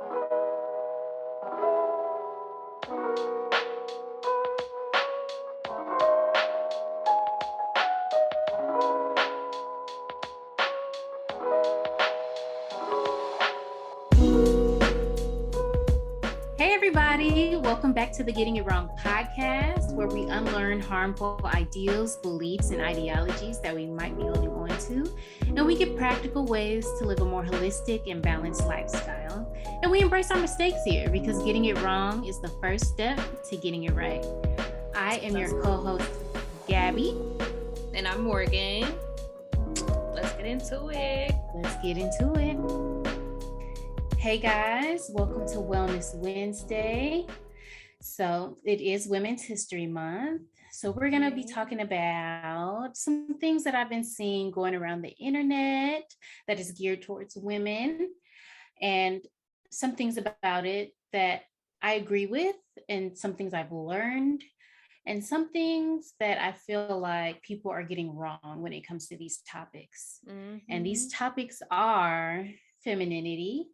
Hey everybody, welcome back to the Getting It Wrong podcast, where we unlearn harmful ideals, beliefs, and ideologies that we might be holding on to, and we get practical ways to live a more holistic and balanced lifestyle. And we embrace our mistakes here because getting it wrong is the first step to getting it right. I am your co-host, Gabby. And I'm Morgan. Let's get into it. Hey guys, welcome to Wellness Wednesday. So it is Women's History Month. So we're going to be talking about some things that I've been seeing going around the internet that is geared towards women, and some things about it that I agree with, and some things I've learned, and some things that I feel like people are getting wrong when it comes to these topics. And these topics are femininity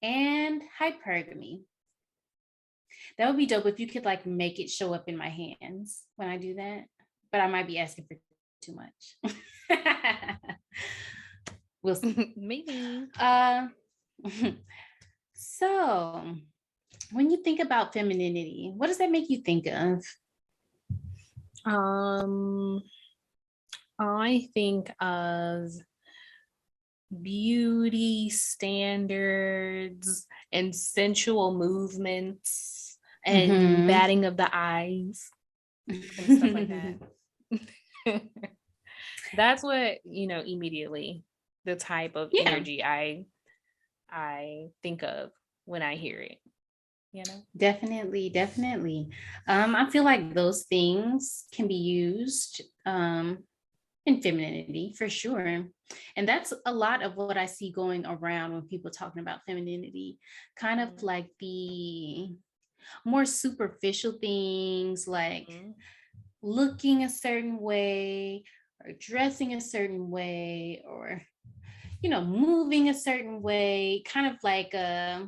and hypergamy. That would be dope if you could like make it show up in my hands when I do that, but I might be asking for too much. We'll see. Maybe. So when you think about femininity, what does that make you think of? I think of beauty standards and sensual movements and batting of the eyes and stuff like that. That's what, immediately the type of energy I think of when I hear it. Definitely. I feel like those things can be used in femininity for sure. And that's a lot of what I see going around when people talking about femininity, kind of like the more superficial things, like looking a certain way or dressing a certain way, or moving a certain way, kind of like a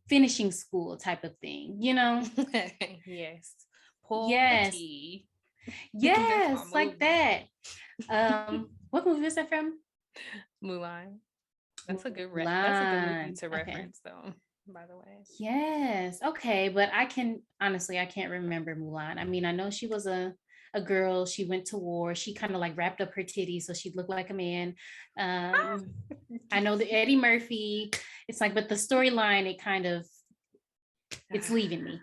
finishing school type of thing, Yes. Yes, like that. What movie is that from? Mulan. That's a good movie to reference, though, by the way. Yes. Okay, but I can't remember Mulan. I mean, I know she was a girl. She went to war. She kind of like wrapped up her titties so she'd look like a man. I know the Eddie Murphy. It's like, but the storyline, it's leaving me.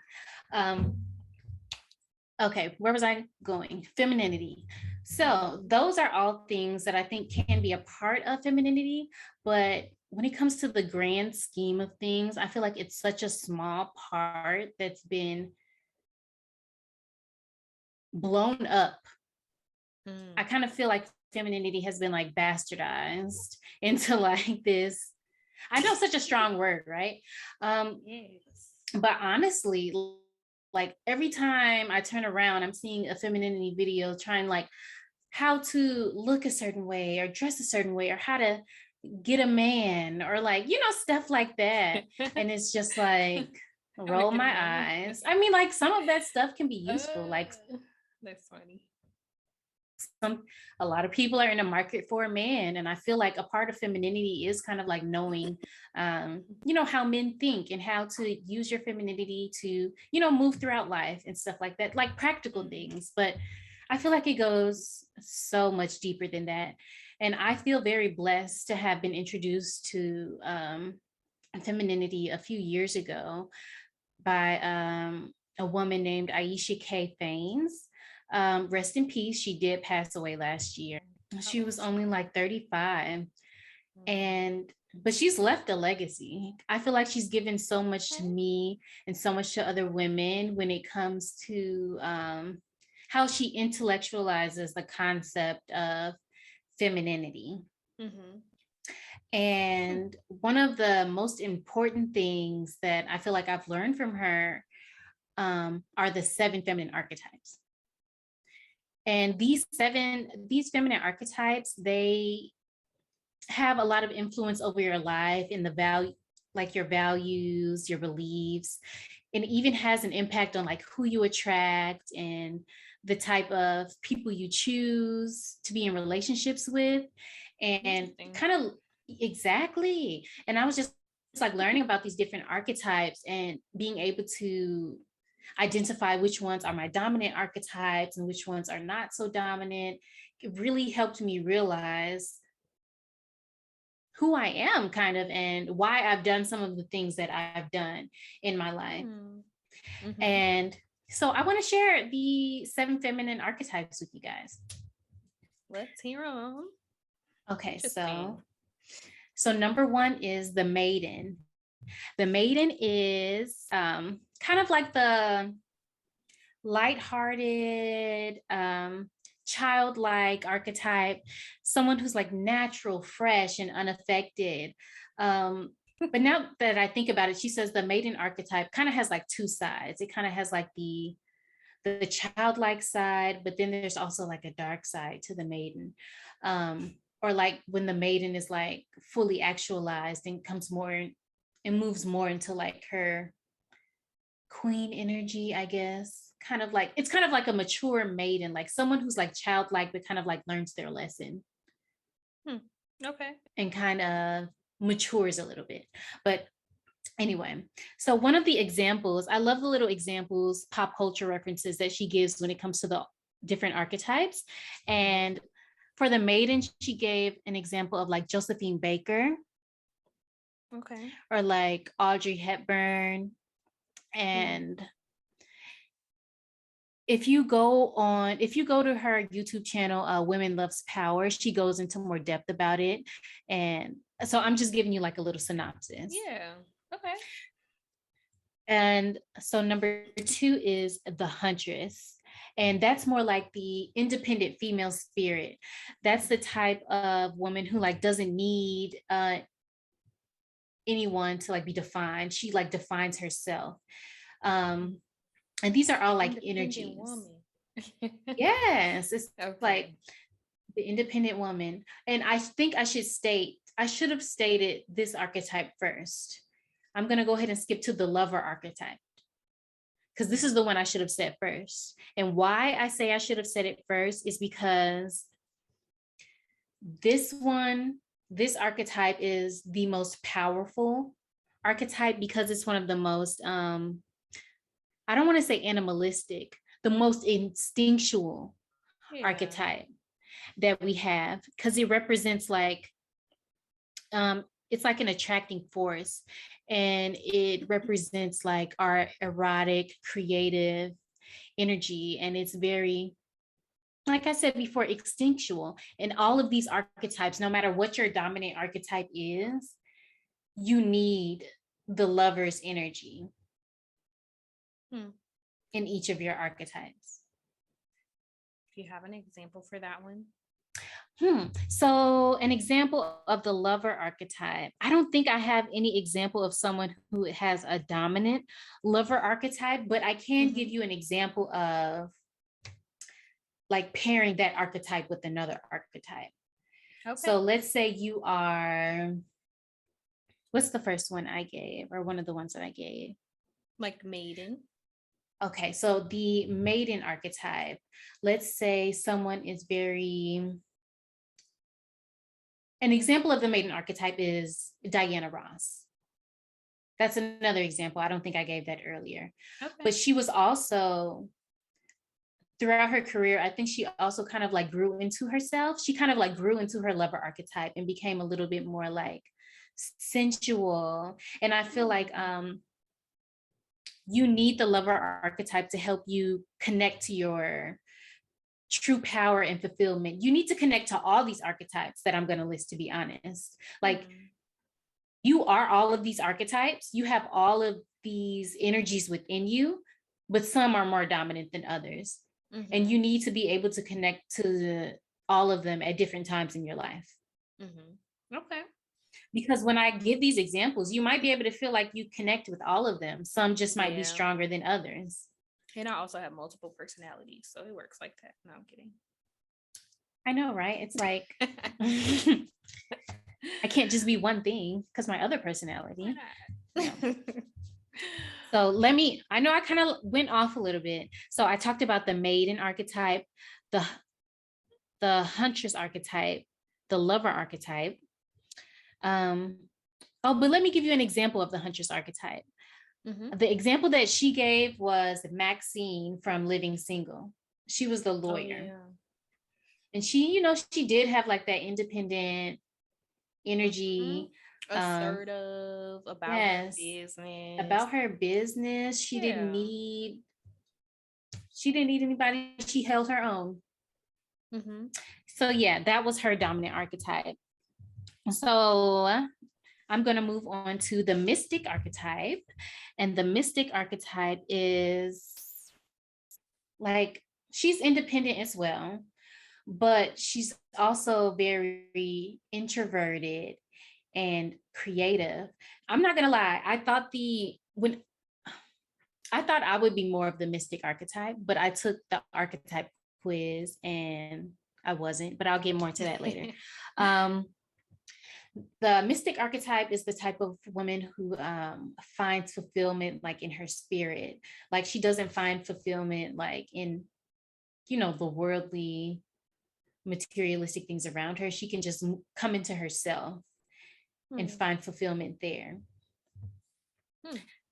Okay, where was I going? Femininity. So those are all things that I think can be a part of femininity, but when it comes to the grand scheme of things, I feel like it's such a small part that's been blown up. I kind of feel like femininity has been like bastardized into like this. I know, such a strong word, right? Yes. But honestly, like every time I turn around, I'm seeing a femininity video trying like how to look a certain way or dress a certain way or how to get a man or like, stuff like that. And it's just like, roll my eyes. I mean, like some of that stuff can be useful. Like that's funny. A lot of people are in a market for a man, and I feel like a part of femininity is kind of like knowing how men think and how to use your femininity to move throughout life and stuff like that, like practical things. But I feel like it goes so much deeper than that, and I feel very blessed to have been introduced to femininity a few years ago by a woman named Aisha K. Thanes. Rest in peace. She did pass away last year. She was only like 35. But she's left a legacy. I feel like she's given so much to me and so much to other women when it comes to how she intellectualizes the concept of femininity. And one of the most important things that I feel like I've learned from her are the 7 feminine archetypes. And these feminine archetypes, they have a lot of influence over your life and the like your values, your beliefs, and it even has an impact on like who you attract and the type of people you choose to be in relationships with. And kind of exactly. And I was just like learning about these different archetypes and being able to identify which ones are my dominant archetypes and which ones are not so dominant. It really helped me realize who I am kind of and why I've done some of the things that I've done in my life. Mm-hmm. And so I want to share the 7 feminine archetypes with you guys. Let's hear them. Okay, so number 1 is the Maiden. The Maiden is kind of like the lighthearted, childlike archetype, someone who's like natural, fresh, and unaffected. But now that I think about it, she says the Maiden archetype kind of has like 2 sides. It kind of has like the childlike side, but then there's also like a dark side to the Maiden. Or like when the Maiden is like fully actualized and comes more and moves more into like her queen energy, I guess. It's kind of like a mature maiden, like someone who's like childlike, but kind of like learns their lesson. Okay. And kind of matures a little bit. But anyway, so one of the examples, I love the little examples, pop culture references that she gives when it comes to the different archetypes. And for the Maiden, she gave an example of like Josephine Baker. Okay. Or like Audrey Hepburn. And if you go to her YouTube channel, Women Loves Power, she goes into more depth about it. And so I'm just giving you like a little synopsis. Yeah. Okay. And so number 2 is the Huntress. And that's more like the independent female spirit. That's the type of woman who like doesn't need anyone to like be defined. She like defines herself. And these are all like energies. Woman. Yes, it's like the independent woman. And I think I should have stated this archetype first. I'm going to go ahead and skip to the lover archetype, because this is the one I should have said first. And why I say I should have said it first is because this archetype is the most powerful archetype, because it's one of the most, I don't want to say animalistic, the most instinctual archetype that we have, because it represents like, it's like an attracting force, and it represents like our erotic, creative energy. And it's very, like I said before, instinctual. And all of these archetypes, no matter what your dominant archetype is, you need the lover's energy in each of your archetypes. Do you have an example for that one? So an example of the lover archetype, I don't think I have any example of someone who has a dominant lover archetype, but I can give you an example of like pairing that archetype with another archetype. Okay. So let's say you are, what's the first one I gave, or one of the ones that I gave? Like Maiden. Okay, so the Maiden archetype, let's say someone is very, an example of the Maiden archetype is Diana Ross. That's another example. I don't think I gave that earlier. Okay. But she was also, throughout her career, I think she also kind of like grew into herself. She kind of like grew into her lover archetype and became a little bit more like sensual. And I feel like you need the lover archetype to help you connect to your true power and fulfillment. You need to connect to all these archetypes that I'm going to list, to be honest. Like, you are all of these archetypes. You have all of these energies within you, but some are more dominant than others. And you need to be able to connect to all of them at different times in your life. Okay. Because when I give these examples, you might be able to feel like you connect with all of them. Some just might be stronger than others. And I also have multiple personalities, so it works like that. No, I'm kidding. I know, right? It's like, I can't just be one thing because my other personality. Why not? So I know I kind of went off a little bit. So I talked about the maiden archetype, the huntress archetype, the lover archetype. But let me give you an example of the huntress archetype. Mm-hmm. The example that she gave was Maxine from Living Single. She was the lawyer. Oh, yeah. And she did have like that independent energy. Assertive about her business. About her business. She didn't need anybody. She held her own. Mm-hmm. So yeah, that was her dominant archetype. So I'm going to move on to the mystic archetype. And the mystic archetype is like, she's independent as well, but she's also very introverted and creative. I'm not going to lie. I thought I would be more of the mystic archetype, but I took the archetype quiz and I wasn't, but I'll get more to that later. The mystic archetype is the type of woman who finds fulfillment like in her spirit. Like she doesn't find fulfillment like in, the worldly materialistic things around her. She can just come into herself and find fulfillment there.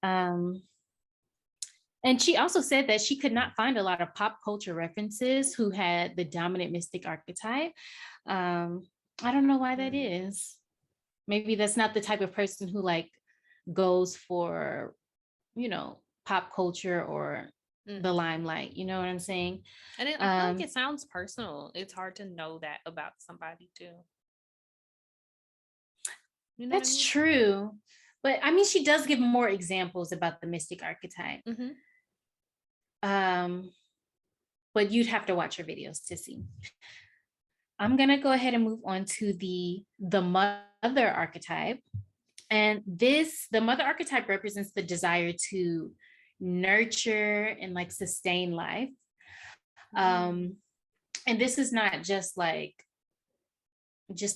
And she also said that she could not find a lot of pop culture references who had the dominant mystic archetype. I don't know why that is. Maybe that's not the type of person who like goes for, pop culture or the limelight. You know what I'm saying? And I feel like it sounds personal. It's hard to know that about somebody too. That's true. But I mean, she does give more examples about the mystic archetype. Mm-hmm. But you'd have to watch her videos to see. I'm going to go ahead and move on to the mother archetype. And the mother archetype represents the desire to nurture and like sustain life. And this is not just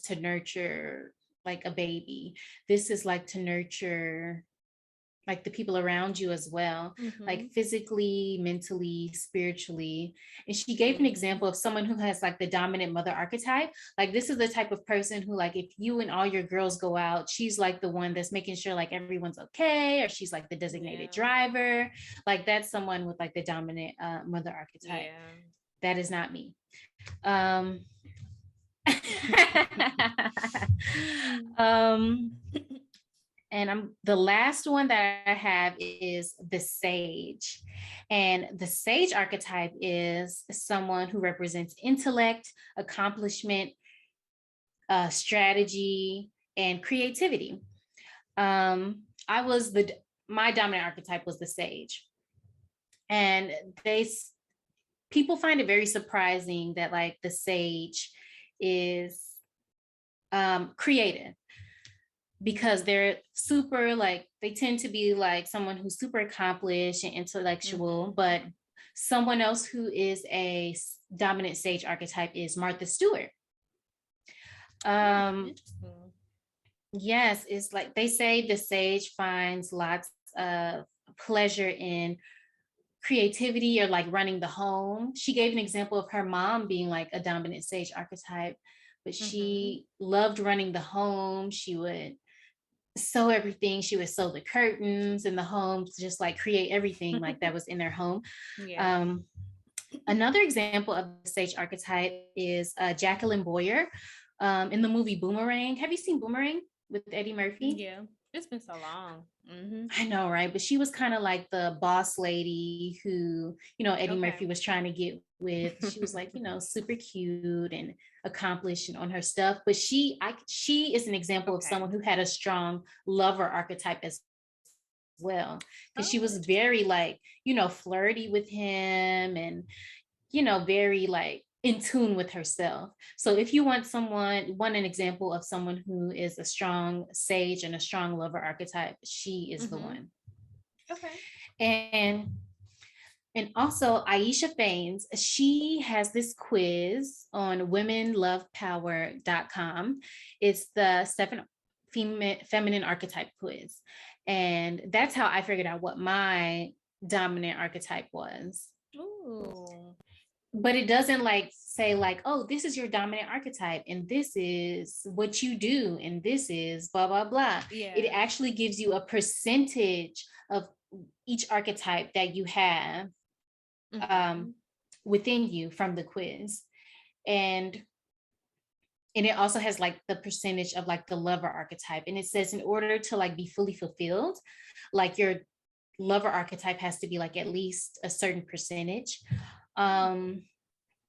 to nurture like a baby. This is like to nurture like the people around you as well, like physically, mentally, spiritually. And she gave an example of someone who has like the dominant mother archetype. Like this is the type of person who like, if you and all your girls go out, she's like the one that's making sure like everyone's okay, or she's like the designated driver. Like that's someone with like the dominant mother archetype. That is not me. And the last one that I have is the sage. And the sage archetype is someone who represents intellect, accomplishment, strategy, and creativity. My dominant archetype was the sage. And people find it very surprising that like the sage is creative, because they're super like, they tend to be like someone who's super accomplished and intellectual. But someone else who is a dominant sage archetype is Martha Stewart. Yes, it's like they say the sage finds lots of pleasure in creativity or like running the home. She gave an example of her mom being like a dominant sage archetype, but she loved running the home. She would sew everything. She would sew the curtains in the home, just like create everything like that was in their home. Another example of the sage archetype is Jacqueline Boyer in the movie Boomerang. Have you seen Boomerang with Eddie Murphy? Yeah, it's been so long. I know, right? But she was kind of like the boss lady who, Eddie Murphy was trying to get with. She was like, super cute and accomplished and on her stuff. But she is an example of someone who had a strong lover archetype as well, because she was very like, flirty with him and, very like in tune with herself. So if you want an example of someone who is a strong sage and a strong lover archetype, she is the one. Okay. And And also Aisha Faines, she has this quiz on womenlovepower.com. It's the 7 feminine archetype quiz. And that's how I figured out what my dominant archetype was. Ooh. But it doesn't like say like, oh, this is your dominant archetype and this is what you do and this is blah blah blah. Yeah. It actually gives you a percentage of each archetype that you have within you from the quiz. And it also has like the percentage of like the lover archetype. And it says in order to like be fully fulfilled, like your lover archetype has to be like at least a certain percentage.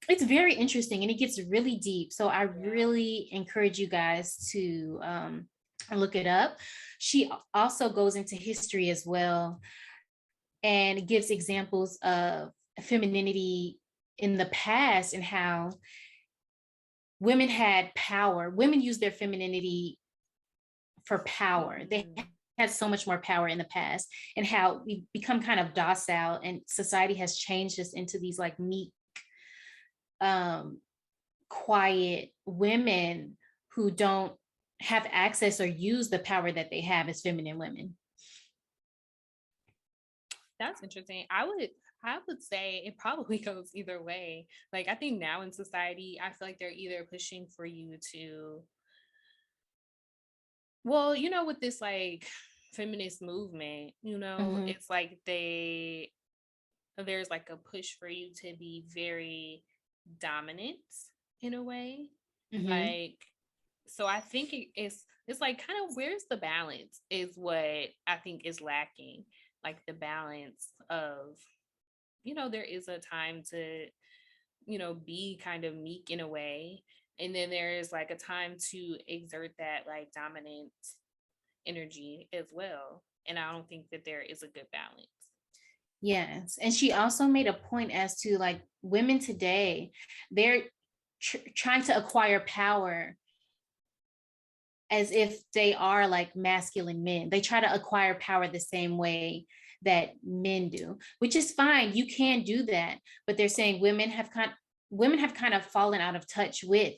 It's very interesting and it gets really deep. So I really encourage you guys to look it up. She also goes into history as well and gives examples of femininity in the past and how women had power. Women used their femininity for power. They had so much more power in the past, and how we've become kind of docile and society has changed us into these like meek, quiet women who don't have access or use the power that they have as feminine women. That's interesting. I would say it probably goes either way. Like, I think now in society, I feel like they're either pushing for you to, well, you know, with this like feminist movement, you know, it's like there's like a push for you to be very dominant in a way. Like, so I think it's like kind of where's the balance is what I think is lacking. Like the balance of, you know, there is a time to, you know, be kind of meek in a way. And then there is like a time to exert that like dominant energy as well. And I don't think that there is a good balance. Yes. And she also made a point as to like women today, they're trying to acquire power as if they are like masculine men. They try to acquire power the same way that men do, which is fine. You can do that, but they're saying women have kind of fallen out of touch with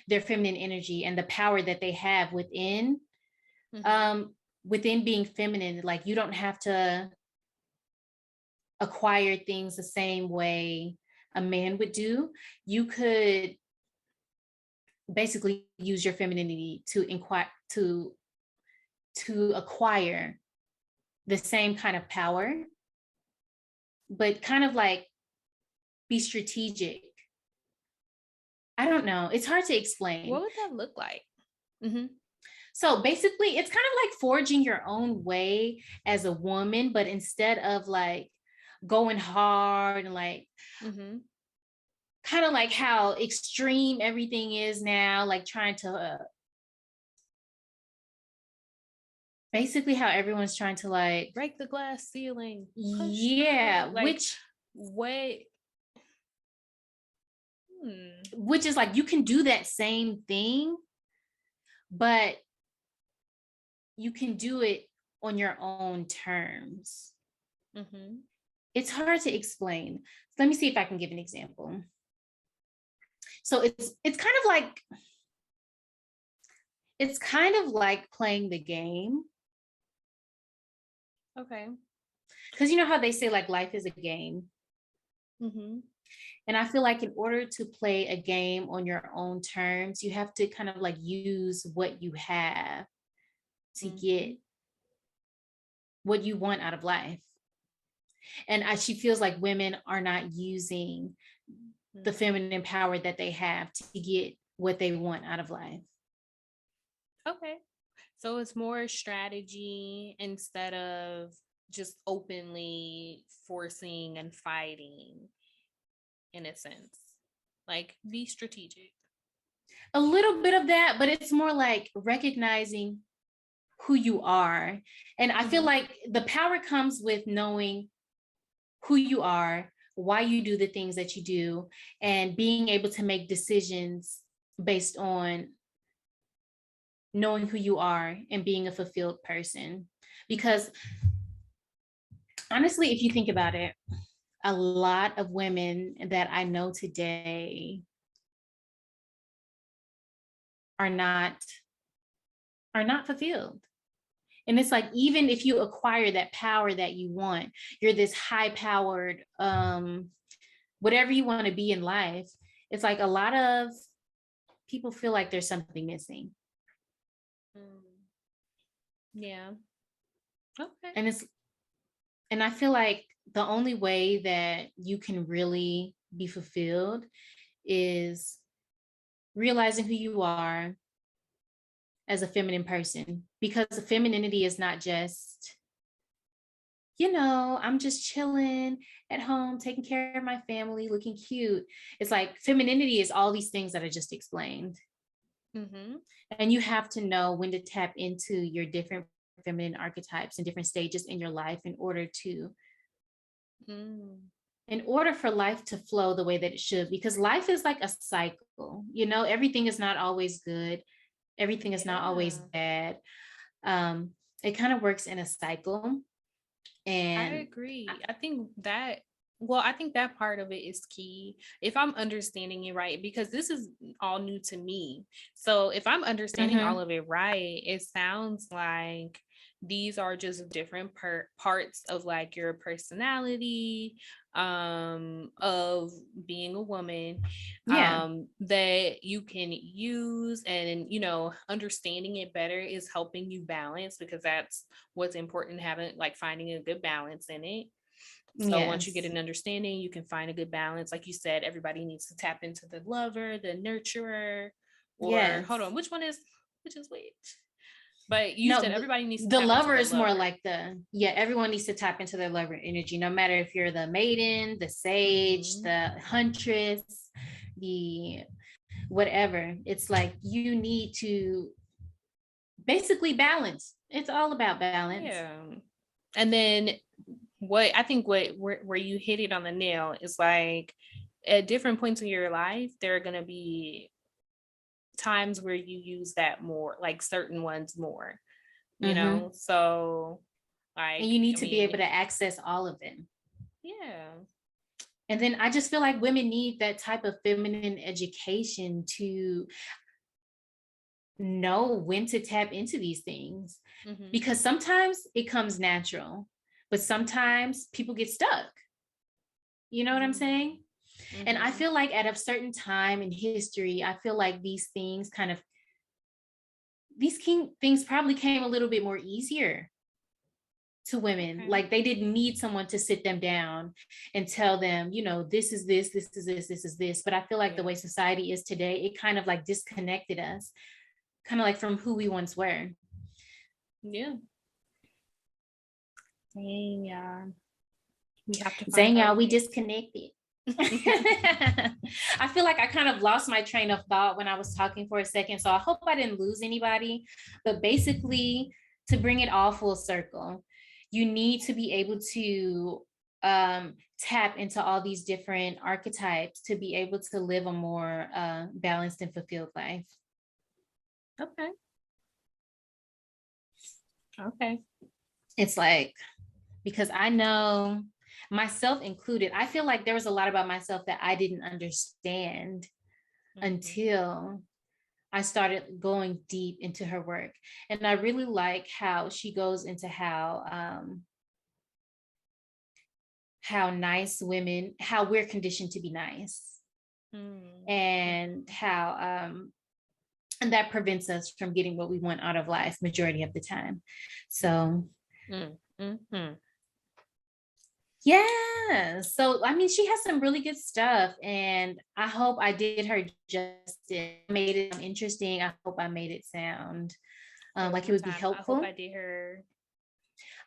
their feminine energy and the power that they have within within being feminine. Like you don't have to acquire things the same way a man would do. You could basically use your femininity to acquire the same kind of power, but kind of like be strategic. I don't know. It's hard to explain. What would that look like? So basically, it's kind of like forging your own way as a woman, but instead of like going hard and like kind of like how extreme everything is now, like trying to basically how everyone's trying to like break the glass ceiling. Yeah, like, which is like you can do that same thing, but you can do it on your own terms. It's hard to explain. So let me see if I can give an example. So it's kind of like playing the game. Okay. Because you know how they say like life is a game. And I feel like in order to play a game on your own terms, you have to kind of like use what you have to get what you want out of life. And she feels like women are not using the feminine power that they have to get what they want out of life. Okay. So it's more strategy instead of just openly forcing and fighting, in a sense. Like, be strategic. A little bit of that, but it's more like recognizing who you are. And I feel like the power comes with knowing who you are, why you do the things that you do, and being able to make decisions based on knowing who you are and being a fulfilled person. Because honestly, if you think about it, a lot of women that I know today are not fulfilled. And it's like, even if you acquire that power that you want, you're this high powered, whatever you want to be in life, it's like a lot of people feel like there's something missing. Yeah. Okay. And I feel like the only way that you can really be fulfilled is realizing who you are as a feminine person, because the femininity is not just, I'm just chilling at home, taking care of my family, looking cute. It's like femininity is all these things that I just explained. Mm-hmm. And you have to know when to tap into your different feminine archetypes and different stages in your life in order for life to flow the way that it should, because life is like a cycle. Everything is not always good. Everything is not always bad. It kind of works in a cycle. And I agree. I think that part of it is key. If I'm understanding it right, because this is all new to me. So if I'm understanding all of it right, it sounds like these are just different parts of like your personality, of being a woman, that you can use, and understanding it better is helping you balance, because that's what's important, having like finding a good balance in it. So once you get an understanding, you can find a good balance. Like you said, everybody needs to tap into the lover, the nurturer, or hold on, which is which? But you said everybody needs to the tap lover into is more like everyone needs to tap into their lover energy, no matter if you're the maiden, the sage, the huntress, the whatever. It's like you need to basically balance. It's all about balance. Yeah. And then what I think where you hit it on the nail is like, at different points in your life, there are going to be times where you use that more, like certain ones more, so like, and you need to be able to access all of them. Yeah. And then I just feel like women need that type of feminine education to know when to tap into these things, because sometimes it comes natural, but sometimes people get stuck. You know what I'm saying? And I feel like at a certain time in history, I feel like these things things probably came a little bit more easier to women. Like they didn't need someone to sit them down and tell them, this is this, this is this, this is this. But I feel like the way society is today, it kind of like disconnected us, kind of like from who we once were. Yeah. Dang, y'all. We have to find y'all, we disconnected. I feel like I kind of lost my train of thought when I was talking for a second, so I hope I didn't lose anybody. But basically, to bring it all full circle, you need to be able to tap into all these different archetypes to be able to live a more balanced and fulfilled life. Okay. It's like, because I know, myself included, I feel like there was a lot about myself that I didn't understand until I started going deep into her work. And I really like how she goes into how nice women, how we're conditioned to be nice, and how and that prevents us from getting what we want out of life majority of the time. So yeah, so I mean, she has some really good stuff, and I hope I did her justice, made it interesting. I hope I made it sound like it would be helpful.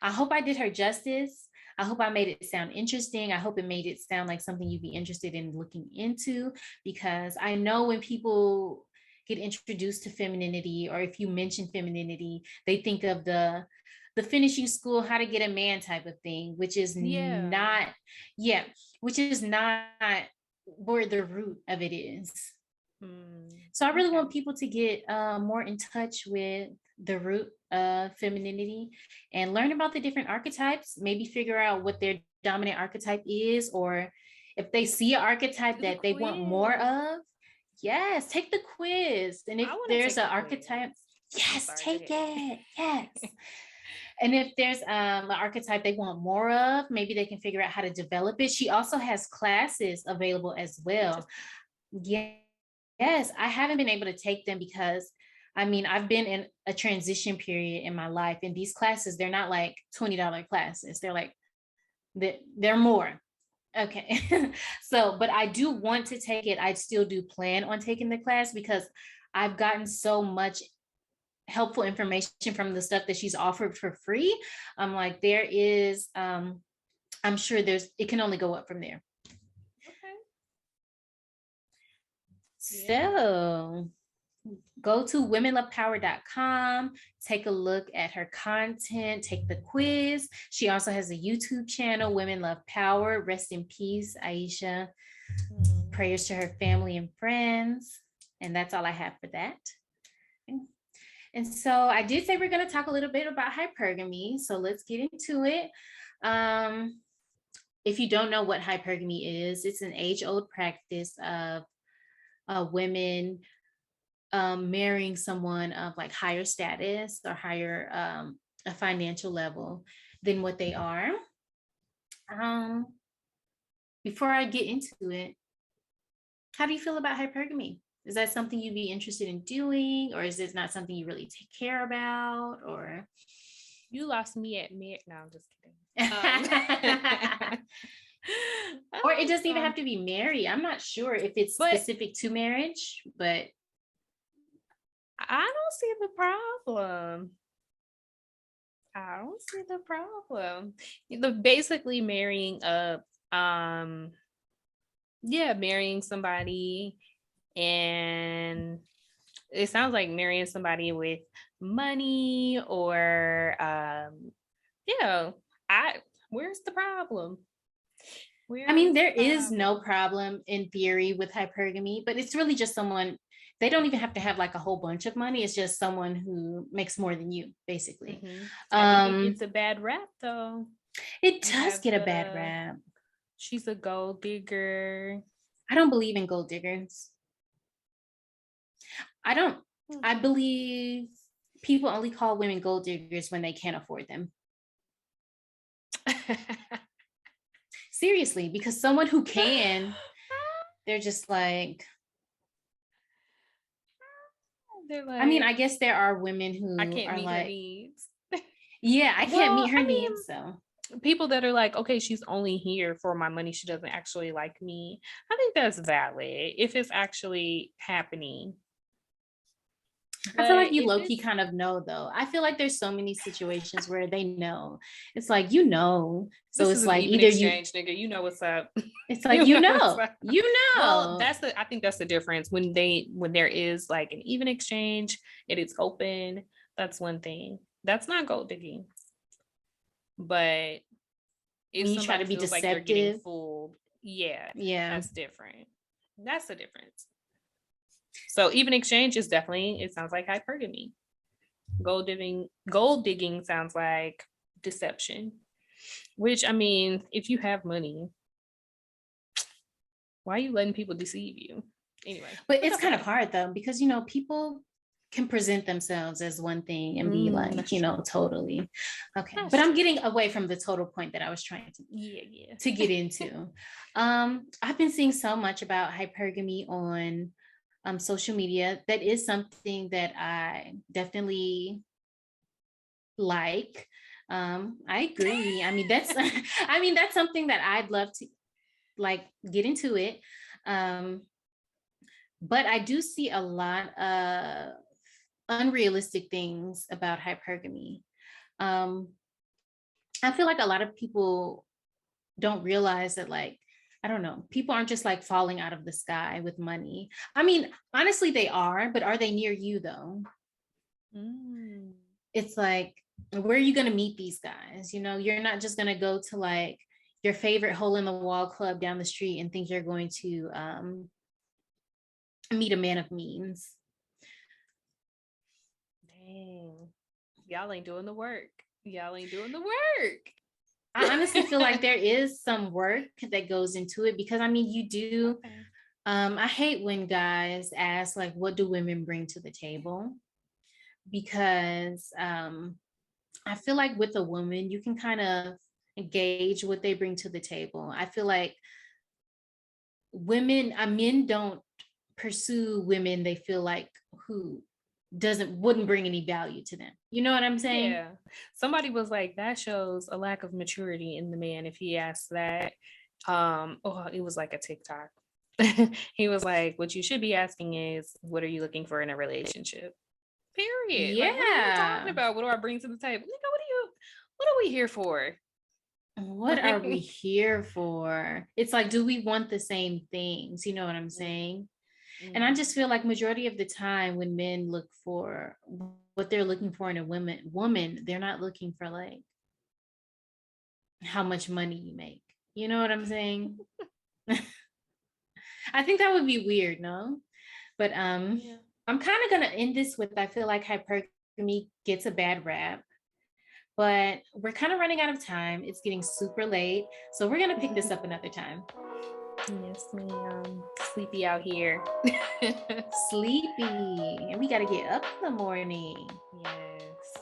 I hope I did her justice. I hope I made it sound interesting. I hope it made it sound like something you'd be interested in looking into, because I know when people get introduced to femininity, or if you mention femininity, they think of the finish you school, how to get a man type of thing, which is not where the root of it is. So I really want people to get more in touch with the root of femininity and learn about the different archetypes, maybe figure out what they're dominant archetype is, or if they see an archetype that they want more of, yes, take the quiz. And if there's an archetype, yes, take it. Yes. And if there's an archetype they want more of, maybe they can figure out how to develop it. She also has classes available as well. Yes, I haven't been able to take them because I mean, I've been in a transition period in my life, and these classes, they're not like $20 classes. They're like, they're more. Okay. So, but I do want to take it. I still do plan on taking the class because I've gotten so much helpful information from the stuff that she's offered for free. I'm like, there is, I'm sure it can only go up from there. Okay. So go to womenlovepower.com, take a look at her content, take the quiz. She also has a YouTube channel, Women Love Power. Rest in peace, Aisha. Prayers to her family and friends. And that's all I have for that. And so I did say we're going to talk a little bit about hypergamy. So let's get into it. If you don't know what hypergamy is, it's an age-old practice of women marrying someone of like higher status or higher a financial level than what they are. Before I get into it, how do you feel about hypergamy? Is that something you'd be interested in doing, or is this not something you really take care about? Or you lost me at marriage? No, I'm just kidding. Or it doesn't even have to be married. I'm not sure if it's specific to marriage, but I don't see the problem. I don't see the problem. Basically marrying marrying somebody, and it sounds like marrying somebody with money or where's the problem? There is no problem in theory with hypergamy, but it's really just someone, they don't even have to have like a whole bunch of money. It's just someone who makes more than you, basically. I think it's a bad rap though. It does get a bad rap. She's a gold digger. I don't believe in gold diggers. I believe people only call women gold diggers when they can't afford them. Seriously, because someone who can, they're just like, I guess there are women who I can't meet like, her needs. Yeah, I can't meet her needs. So people that are like, okay, she's only here for my money, she doesn't actually like me. I think that's valid if it's actually happening. I feel like you low-key kind of know though. I feel like there's so many situations where they know. It's like, so it's like either exchange, nigga, you know what's up. It's like you know. Well, I think that's the difference. When there is like an even exchange, it is open, that's one thing. That's not gold digging. But if you try to be deceptive, like they're getting fooled, yeah, that's different. That's the difference. So even exchange is definitely, it sounds like hypergamy. Gold digging sounds like deception. Which, I mean, if you have money, why are you letting people deceive you? Anyway. But it's kind of hard though, because people can present themselves as one thing and be like, totally. Okay. But I'm getting away from the total point that I was trying to get into. I've been seeing so much about hypergamy on social media. That is something that I definitely like. I agree. That's something that I'd love to like get into it. But I do see a lot of unrealistic things about hypergamy. I feel like a lot of people don't realize that, like, I don't know, people aren't just like falling out of the sky with money. I mean, honestly, they are, but are they near you though? It's like, where are you going to meet these guys? You're not just going to go to like your favorite hole in the wall club down the street and think you're going to meet a man of means. Dang, y'all ain't doing the work. I honestly feel like there is some work that goes into it, because I mean, you do. Okay. I hate when guys ask, like, what do women bring to the table? Because I feel like with a woman, you can kind of gauge what they bring to the table. I feel like men don't pursue women they feel like who wouldn't bring any value to them. You know what I'm saying? Yeah. Somebody was like, that shows a lack of maturity in the man if he asks that. Oh, it was like a TikTok. He was like, what you should be asking is, what are you looking for in a relationship? Period. Like, what are you talking Yeah. about? What do I bring to the table? What are we here for? What are we here for? It's like, do we want the same things? You know what I'm saying? And I Mm-hmm. just feel like majority of the time when men look for what they're looking for in a woman, they're not looking for like how much money you make. You know what I'm saying? I think that would be weird, no? But Yeah. I'm kind of gonna end this with, I feel like hypergamy gets a bad rap, but we're kind of running out of time. It's getting super late, so we're gonna pick this up another time. Yes, ma'am. Sleepy out here. Sleepy, and we gotta get up in the morning. Yes.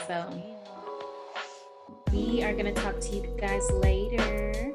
So Yes, ma'am. we are gonna talk to you guys later.